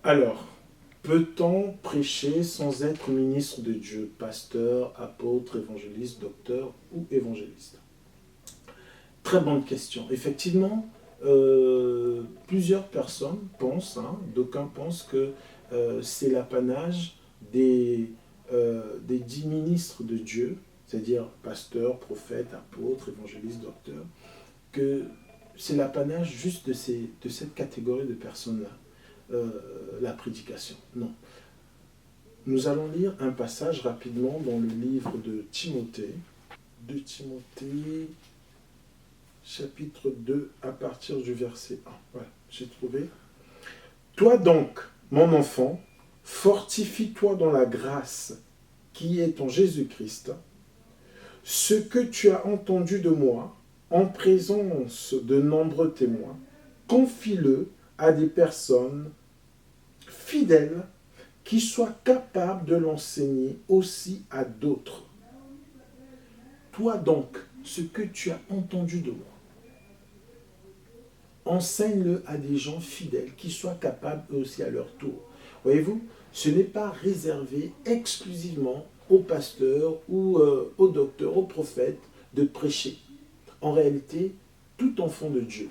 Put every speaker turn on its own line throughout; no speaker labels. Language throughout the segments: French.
Alors, peut-on prêcher sans être ministre de Dieu, pasteur, apôtre, évangéliste, docteur ou évangéliste? Très bonne question. Effectivement, plusieurs personnes pensent, d'aucuns pensent que c'est l'apanage des 10 ministres de Dieu, c'est-à-dire pasteur, prophète, apôtre, évangéliste, docteur, que c'est l'apanage juste de cette catégorie de personnes-là, la prédication. Non. Nous allons lire un passage rapidement dans le livre de Timothée, chapitre 2, à partir du verset 1. Voilà, j'ai trouvé. Toi donc, mon enfant, fortifie-toi dans la grâce qui est en Jésus-Christ. Ce que tu as entendu de moi, en présence de nombreux témoins, confie-le à des personnes fidèles qui soient capables de l'enseigner aussi à d'autres. Toi donc, ce que tu as entendu de moi, enseigne-le à des gens fidèles qui soient capables eux aussi à leur tour. Voyez-vous, ce n'est pas réservé exclusivement aux pasteurs ou aux docteurs, aux prophètes de prêcher. En réalité, tout enfant de Dieu,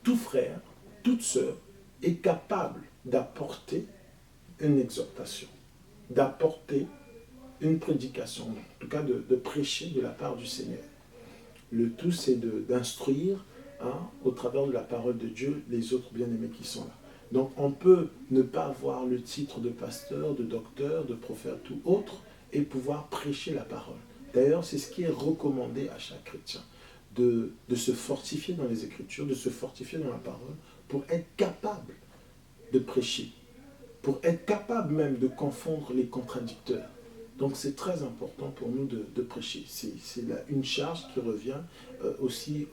tout frère, toute sœur est capable d'apporter une exhortation, d'apporter une prédication, en tout cas de prêcher de la part du Seigneur. Le tout, c'est d'instruire, au travers de la parole de Dieu, les autres bien-aimés qui sont là. Donc on peut ne pas avoir le titre de pasteur, de docteur, de prophète ou autre, et pouvoir prêcher la parole. D'ailleurs, c'est ce qui est recommandé à chaque chrétien, de se fortifier dans les Écritures, de se fortifier dans la parole, pour être capable de prêcher, pour être capable même de confondre les contradicteurs. Donc c'est très important pour nous de prêcher. C'est une charge qui revient aussi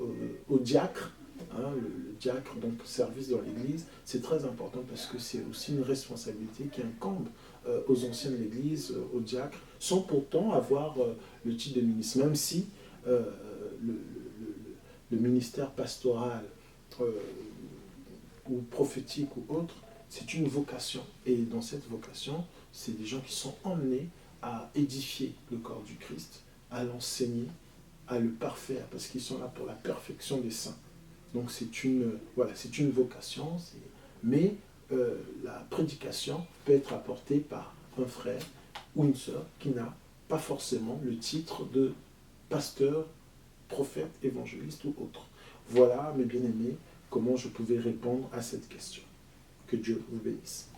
au diacre, le diacre, donc service dans l'Église. C'est très important parce que c'est aussi une responsabilité qui incombe aux anciens de l'Église, aux diacres, sans pourtant avoir le titre de ministre. Même si le ministère pastoral ou prophétique ou autre, c'est une vocation. Et dans cette vocation, c'est des gens qui sont emmenés à édifier le corps du Christ, à l'enseigner, à le parfaire, parce qu'ils sont là pour la perfection des saints. Donc c'est une vocation, mais la prédication peut être apportée par un frère ou une sœur qui n'a pas forcément le titre de pasteur, prophète, évangéliste ou autre. Voilà, mes bien-aimés, comment je pouvais répondre à cette question. Que Dieu vous bénisse.